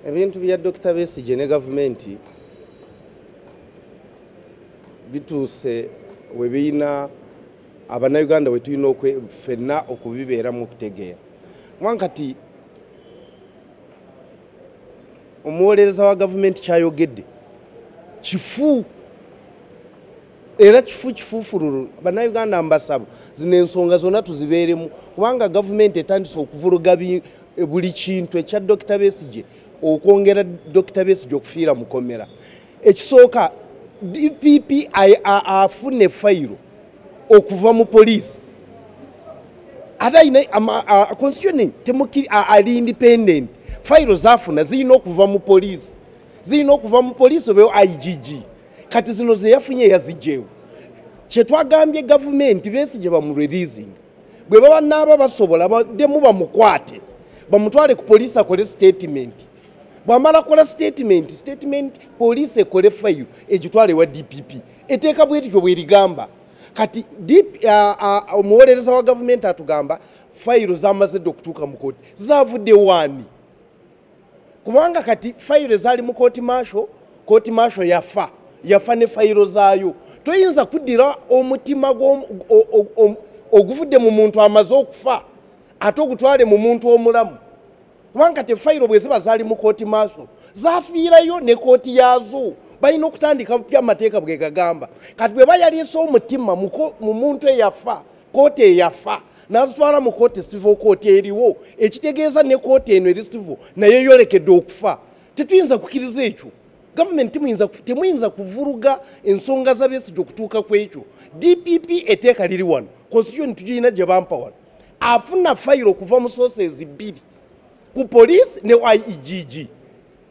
Ebintu bya Dr. Besigye ne gavumenti bituuse we biina abannayuganda we tulina ffenna okubibeeramu okutegeera. Kubanga kati omuwolereza wa gavumenti kyayogedde kifu era kifuufululu. Bannayuganda mbasaba zino ensonga zonna tuzibeeremu, kubanga gavumenti etandise okuvuluga buli kintu ekya Dr. Besigye, okwongera Dr. Besigye okufiira mu komera. Ekisooka DPP afune fayiro okuva mu poliisi ate ayina constitution ali independent. Fayiro zafuna zirina okuva mu poliisi obeyo IGG. Kati zino ze yafunye yazigyewo. Kyetwagambye gavumenti Besigye bamureleasing, bwe baba n'aba basobola baddemu bamukwate bamutwale ku poliisi akole statement. Bwamala kola statement poliisi ekole fayiro egitwale wa DPP. Eteeka bwetyo bwerigamba. Kati omuwolereza wa gavumenti atugamba fayiro zamaze okutuuka mu kooti zavudde wani, kubanga kati fayiro zaali mu kooti maasho yafa ne fayiro zaayo. Toyinza kuddira omutima oguvudde mu muntu amaze okufa ate ogutwale mu muntu omulamu, kubanga te fayiro bwe ziba zaali mu kooti maasho zafiirayo ne kooti yaazo. Balina okutandika bupya amateeka bwe gagamba. Kati bwe bayaliisa omutima mu muntu eyafa, kooti eyafa n'azitwala mu kooti civil kooti eriwo, ekitegeeza ne kooti eno eri civil naye yolekedde okufa. Tetuyinza kukkiriza ekyo. Gavumenti temuyinza kuvuluga ensonga za Besigye okutuuka ku ekyo. DPP eteeka liri wano, constitution tugirina gye bampa wano. Afuna fayiro okuva mu sources bbiri, ku poliisi ne IGG.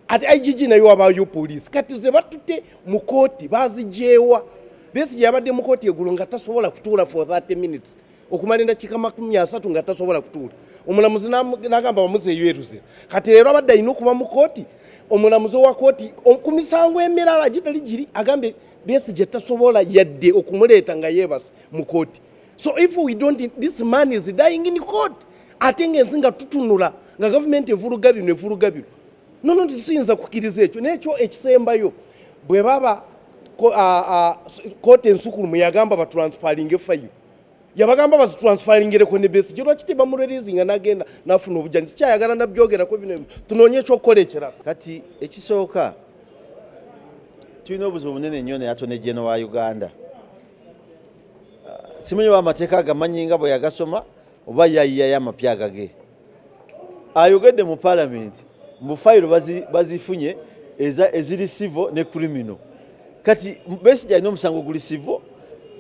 Ati IGG nayo wabayo poliisi. Kati ze batutte mu kooti bazigyewa. Besigye yabadde mu kooti eggulo nga tasobola kutuula for 30 minutes. Okumala endakiika 30 nga tasobola kutuula. Omulamuzi n'agamba bamuzeeyo eruzira. Kati leero abadde alina okuba mu kooti, omulamuzi wa kooti ku misango emirala gitali giri agambe Besigye tasobola yadde okumuleeta nga yeebase mu kooti. So if we don't, this man is dying in court. Ate ng'ensi nga tutunula nga gavumenti evuluga bino. No, tuyinza kukkiriza ekyo. N'ekyo ekisembayo bwe baba kooti ensukulumu yagamba batransfaringe fayiro, yabagamba bazitransfaringireko ne Besigye. Lwaki tebamureleasinga n'agenda n'afuna obujjanjabi? Sikyayagala nabyogerako bino, tunoonye ekyokukola ekirala. Kati ekisooka tulina obuzibu bunene nnyo ne Attorney General wa Uganda. Simanyi amateeka agamanyi nga bwe yagasoma oba yayiyayo amapya agage. Ayogedde mu Parliament mu fayiro bazifunye eziri civil ne criminal. Kati Besigye alina omusango guli civil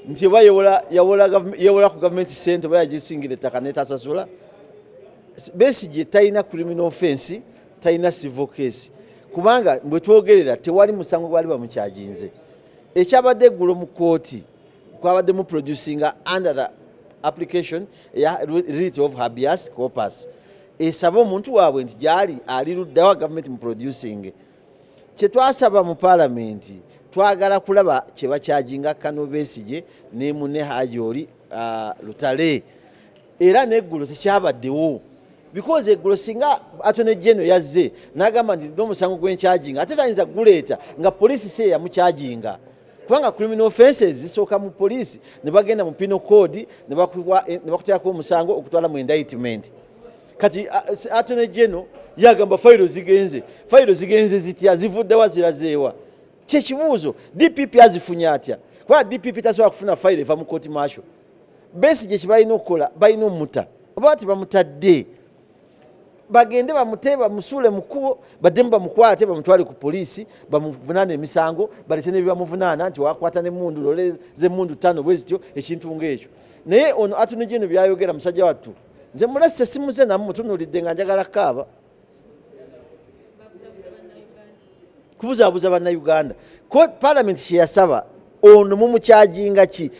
nti oba yewola ku gavumenti sente oba yagisingira ettaka netasasula. Besigye talina criminal offense, talina civil case, kubanga bwe twogerera tewali musango gwali bamukyaginze. Ekyabadde eggulo mu kooti kwabadde mu producing under the application ya writ of habeas corpus esaba omuntu waabwe nti gyali ali luddawa gavumenti mu producing. Kyetwasaba mu Parliament twagala kulaba kye bakyajinga Kano Besigye ne munne Haji Lutale, era n'eggulo tekyabaddewo because eggulo singa Attorney General yazze n'agamba nti n'omusango gw'enkyajinga ate tayinza guleeta nga poliisi si yamukyajinga, kubanga criminal offences zisooka mu poliisi ne bagenda mu penal code ne bakuteekako omusango okutwala mu indictment. Kati Attorney General yagamba fayiro zigenze zitya, zivuddewa zirazeewa? Kyekibuuzo. DPP azifunye atya? Kuba DPP tasobola kufuna fayiro eva mu kooti maasho. Besigye kye balina okukola balina omuta oba ati bamutadde bagende bamute bamusuule mu kkubo baddemu bamukwate bamutwale ku poliisi bamuvunaana emisango balete ne bibamuvunaana nti wakwata n'emmundu loleze emmundu 5 bwe zityo ekintu ng'ekyo. Naye ono Attorney General byayogera musajja wattu nze mulese simuze namu mutunuulidde nga njagala kaaba kubuzaabuza bannayuganda. Parliament kye yasaba ono mumukyajinga ki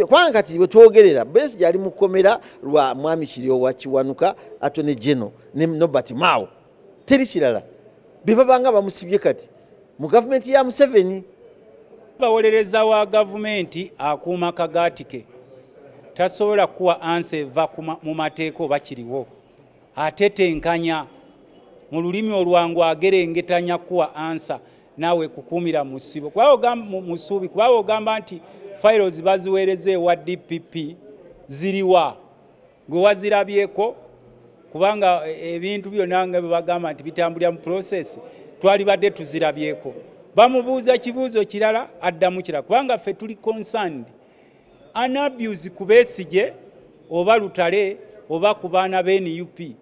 kubanga kati bwe twogerera Besigye ali mu kkomera lwa mwami Kiryowa Kiwanuka Attorney General ne Nobert Mao, teri kirala bye babanga bamusibye kati mu gavumenti ya Museveni. Bawolereza wa gavumenti akuuma kagaatike tasobola kuwa ansa eva mu mateeka oba kiriwo, atetenkanya mu lulimi olwangu agerengetanya kuwa ansa nawe kukumira mu ssibo kuba musuubi kuba ogamba nti files baziweereze ewa DPP ziriwa gwe wazirabyeko kubanga ebintu byonna nga bagamba nti bitambulira mu process twali badde tuzirabyeko bamubuuza kibuuzo kirala addamu kirala kubanga ffe tuli concerned an abuse ku Besigye oba Lutale oba ku baana b'NUP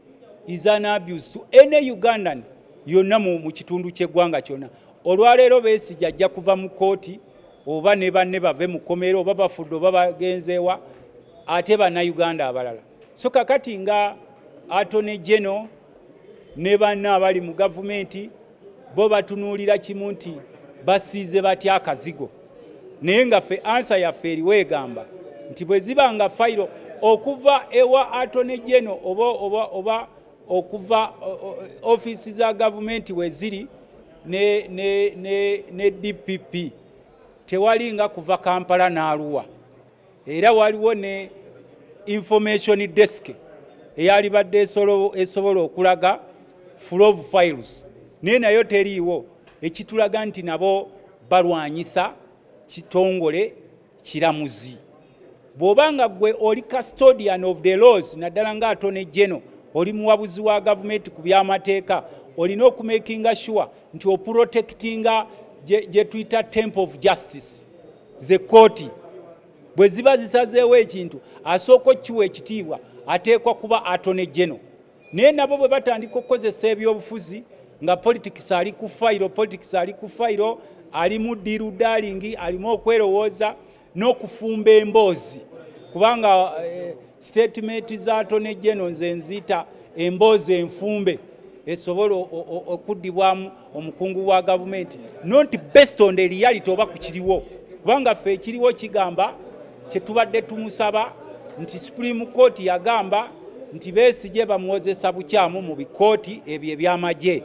is an abuse to any Ugandan yonna mu kitundu ky'eggwanga kyonna. Olwaleero Besigye ajja kuva mu kooti oba ne banne bave mu kkomero oba bafudde oba bagenzeewa ate bannayuganda abalala. So kakati nga Attorney General ne banne abali mu gavumenti bo batunuulira kimu nti basiize batya akazigo. Naye nga ffe ansa yaffe eriwo egamba nti bwe ziba nga fayiro okuva ewa Attorney General oba okuva ofiisi za gavumenti we ziri ne DPP tewali nga kuva Kampala n'Arua. Era waliwo ne information desk eyali badde esobola okulaga flow of files naye nayo teriiwo ekitulaga nti nabo balwanyisa kitongole kiramuzi. Bw'obanga gwe oli custodian of the laws naddala nga Attorney General oli muwabuzi wa gavumenti ku by'amateeka olina okumakinga sure nti oprotectinga gye tuyita temple of justice ze kooti bwe ziba zisazeewo ekintu asooka okkiwa ekitiibwa ateekwa kuba Attorney General. Naye nabo bwe batandika okukozesa ebyobufuzi nga politics ali ku fayiro ali mu diru darling alimu okwerowooza n'okufumba emboozi kubanga statement za Attorney General nze nzita emboozi enfumbe esobola okuddibwamu omukungu wa gavumenti not based on the reality oba kukiriwo kubanga ffe ekiriwo kigamba kyetubadde tumusaba nti Supreme Court yagamba nti Besigye bamuwozesa bukyamu mu bikooti ebyo ebyamagye.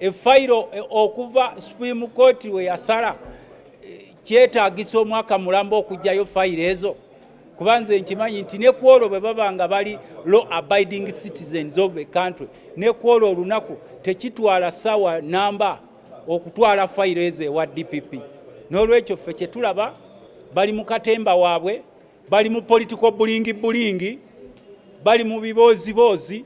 Efayiro okuva Supreme Court we yasala kyetaagisa omwaka mulamba okujjayo fayiro ezo kubanze nkimanyi nti ne kwolwo bwe baba nga bali law abiding citizens of the country ne kwolwo olunaku tekitwala sawa namba okutwala fayiro ezo ewa DPP. N'olwekyo ffe kye tulaba bali mu katemba waabwe bali mu political bulingi bali mu biboozi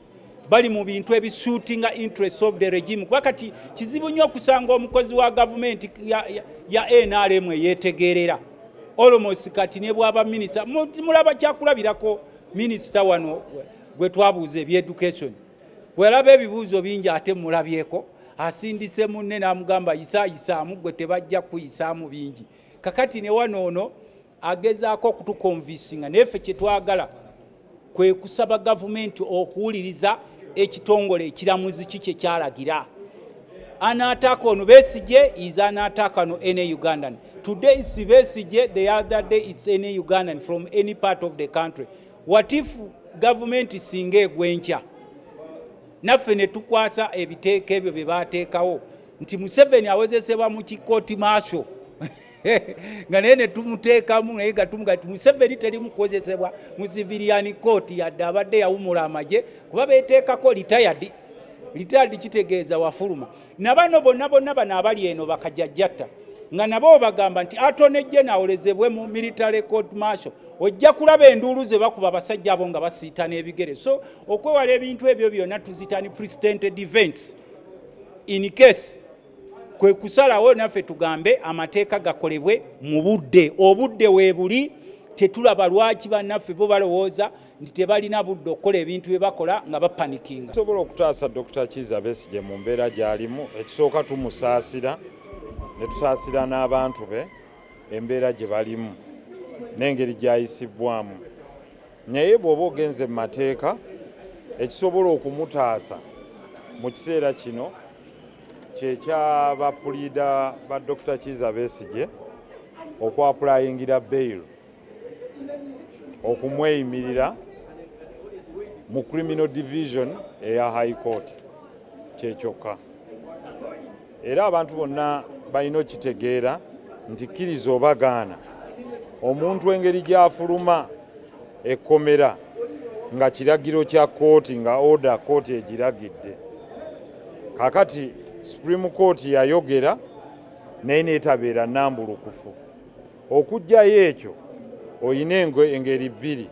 bali mu bintu ebisuutinga interests of the regime kuba kati kizibu nnyo okusanga omukozi wa gavumenti ya NRM yeetegeerera almost kati ne bwaba minisita mulaba kyakulabirako minisita wano gwe twabuuza ebyeducation bwelaba ebibuuzo bingi ate mulabyeko asindise munne n'amugamba yisaamu gwe tebajja kuyisaamu bingi kakati ne wano ono agezaako okutukonvisinga naye ffe kye twagala kwe kusaba gavumenti okuwuliriza ekitongole ekiramuzi kikye kyalagira. An attack on Besigye is an attack on any Ugandan. Today is Besigye, the other day it's any Ugandan from any part of the country. What if government singa egwenkya naffe ne tukwasa ebiteeka ebyo bye baateekawo nti Museveni awozesebwa mu kikooti maasho nga naye ne tumuteekamu naye nga tumuga ti Museveni teri mukozesebwa mu civilian court yadde abadde yawumula amagye kuba beeteekako retired kitegeeza wafuluma nabano bonna bano abali eno bakajjajjatta nga nabo bagamba nti Attorney General awolezebwe mu military court martial ojja kulaba enduulu ze bakuba abasajja abo nga basiita n'ebigere. So okwewala ebintu ebyo byonna tuzita ni precedented events in case kwe kusalawo naffe tugambe amateeka gakolebwe mu budde obudde weebuli tetulaba lwaki bannaffe bo balowooza nti tebalina budde okukola ebintu bye bakola nga bapanikinga. Tusobola okutaasa Dr. Kizza Besigye mu mbeera gy'alimu ekisooka tumusaasira ne tusaasira n'abantu be embeera gye balimu n'engeri gy'ayisibwamu naye bw'oba ogenze mu mateeka ekisobola okumutaasa mu kiseera kino kyekyabapulida ba Dr. Kizza Besigye okwapulayingira bail okumweyimirira mu criminal division eya high court kyekyokka. Era abantu bonna balina okitegeera nti kkiriza obagaana omuntu engeri gy'afuluma ekkomera nga kiragiro kya kooti nga order kooti egiragidde kakati Supreme Court yayogera naye neetabeera nnambulukufu. Okujjayo ekyo oyina engeri bbiri,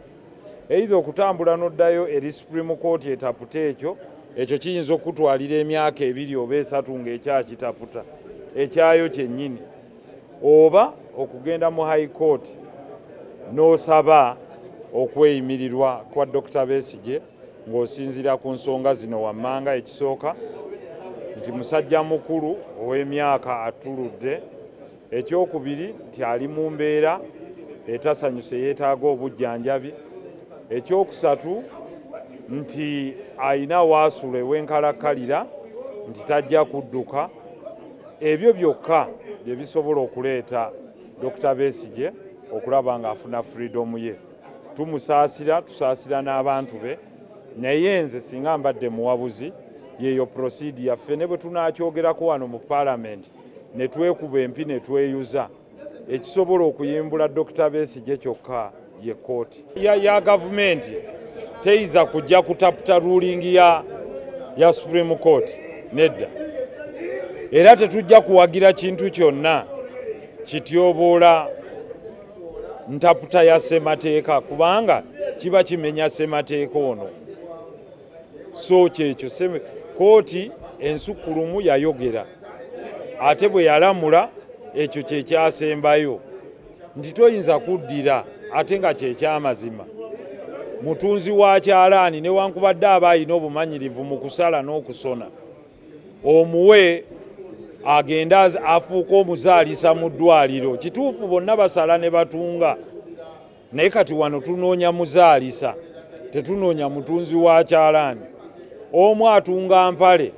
eitha okutambula n'oddayo eri Supreme Court etaputa ekyo kiyinza okutwalira emyaka 2 oba 3 ng'ekyakitaputa ekyayo kyennyini, oba okugenda mu High Court n'osaba okweyimirirwa kwa Dr. Besigye ng'osinziira ku nsonga zino wammanga. Ekisooka nti musajja mukulu ow'emyaka atuludde, ekyokubiri nti ali mu mbeera etasanyuse yeetaaga obujjanjabi, ekyokusatu nti ayina waasula ew'enkalakkalira nti tajja kudduka. Ebyo byokka bye bisobola okuleeta Dr. Besigye okulaba ng'afuna freedom ye. Tumusaasira, tusaasira n'abantu be, naye nze singa mbadde muwabuzi yeeyo proceed yaffe ne bwe tunaakyogerako wano mu Parliament ne twekuba empi ne tweyuza, ekisobola okuyimbula Dr. Besigye kyokka ye kooti ya gavumenti teyinza kujja kutaputa ruling ya Supreme Court nedda, era tetujja kuwagira kintu kyonna kityoboola ntaputa ya ssemateeka kubanga kiba kimenya ssemateeka ono. So kyekyo kooti ensukkulumu yayogera, ate bwe yalamula ekyo kyekyasembayo nti toyinza kuddira ate nga kyekyamazima. Mutunzi wa kyalaani newankubadde aba alina obumanyirivu mu kusala n'okusona, omuwe agenda afuuka omuzaalisa mu ddwaliro. Kituufu bonna basala ne batunga, naye kati wano tunoonya muzaalisa, tetunoonya mutunzi wa kyalaani. Omu atunga mpale,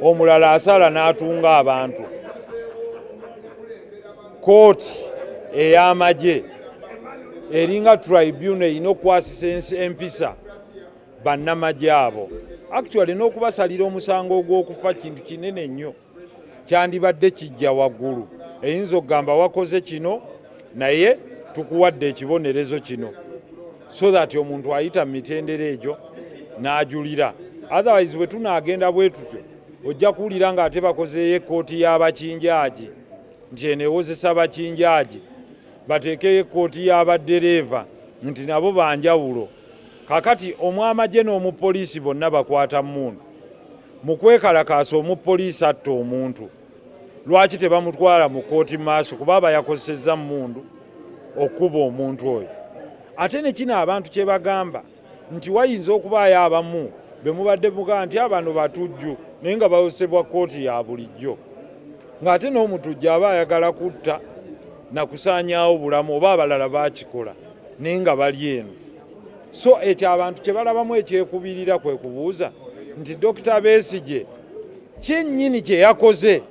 omulala asala n'atunga abantu. Kooti ey'amagye eringa tribunal erina okukwasisa empisa bannamagye abo. Actually n'okubasalira omusango ogw'okufa kintu kinene nnyo, kyandibadde kijja waggulu. Eyinza okugamba wakoze kino naye tukuwadde ekibonerezo kino, so that omuntu ayita mu mitendera egyo n'ajulira. Otherwise bwe tunaagenda bwe tutyo ojja kuwulira ng'ate bakozeeyo ekkooti y'abakinjaaji nti enewozesa bakinjaaji, bateekeyo ekkooti y'abaddereeva nti nabo banjawulo. Kakati omwamagye n'omupoliisi bonna bakwata mmundu. Mu kwekalakaasa omupoliisi atta omuntu, lwaki tebamutwala mu kooti maaso? Kuba aba yakozesezza mmundu okuba omuntu oyo. Ate ne kino abantu kye bagamba nti wayinza okubaayo abamu be mubadde mugamba nti abano batujju naye nga bayosebwa kooti ya bulijjo, ng'ate n'omutujju aba ayagala kutta na kusaanyaawo bulamu, oba abalala bakikola naye nga bali eno. So ekyo abantu kye balabamu ekyekubirira kwe kubuuza nti Dr. Besigye kyennyini kye yakoze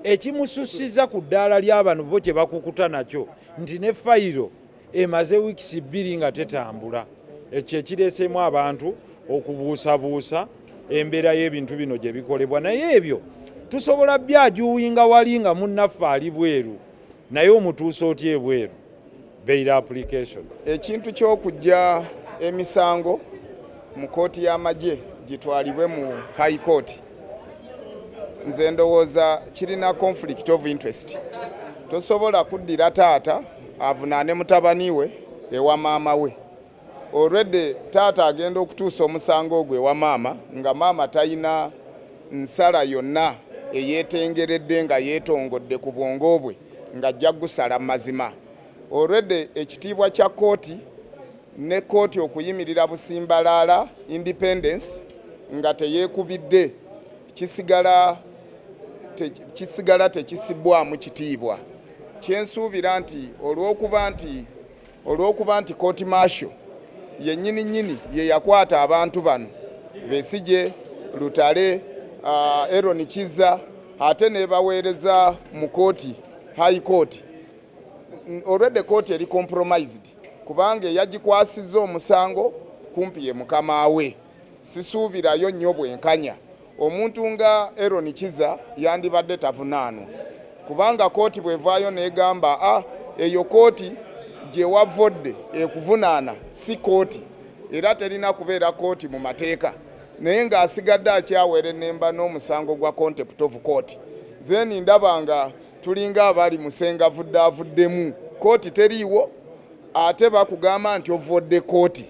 ekimusussiza ku ddaala ly'abano bo kye bakukuta nakyo nti ne fayiro emaze wiikisi 2 nga tetambula. Ekyo ekireesemu abantu okubuusabuusa embeera y'ebintu bino gye bikolebwa. Naye ebyo tusobola byajuwinga wali nga munnaffe ali bweru, naye omutuusa otya ebweru? Bail application. Ekintu ky'okujja emisango mu kooti y'amagye gitwalibwe mu High Court, nze ndowooza kirina conflict of interest. Tosobola kuddira taata avunaane mutabani we ewa maama we. Already taata agenda okutuusa omusango gwe wa maama nga maama talina nsala yonna eyeetengeredde nga yeetongodde ku bwongo bwe ng'ajja gusala mazima. Already ekitiibwa kya kooti ne kooti okuyimirira busimbalaala independence nga teyeekubidde kisigala tekisibwamu kitiibwa. Kyensuubira nti olw'okuba nti kooti maasho yennyini ye yakwata abantu bano, Besigye, Lutale, Aaron Kizza, ate nebaweereza mu kooti High Court. Already kooti eri compromised kubanga yagikwasizza omusango kumpi ye mukama we. Sisuubirayo nnyo bwenkanya omuntu nga Aaron Kizza yandibadde tavunaanwa, kubanga kooti bwevaayo negamba eyo kooti gye wavodde ekuvunaana si kooti, era terina kubeera kooti mu mateeka. naye ng'asigadde akyawere nemba n'omusango gwa contempt of court. Then ndaba nga tulinga abali musenga avuddemu kooti teriiwo ate bakugamba nti ovodde kooti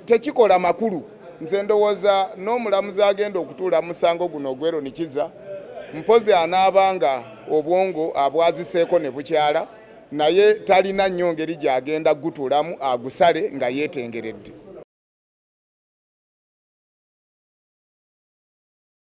tekikola makulu. Nze ndowooza n'omulamuzi agenda okutuula musango guno Ogwero Nikiza mpozi anaabanga obwongo abwaziseeko ne bukyala naye talina nnyo ngeri gy'agenda gutuulamu agusale nga yeetengeredde.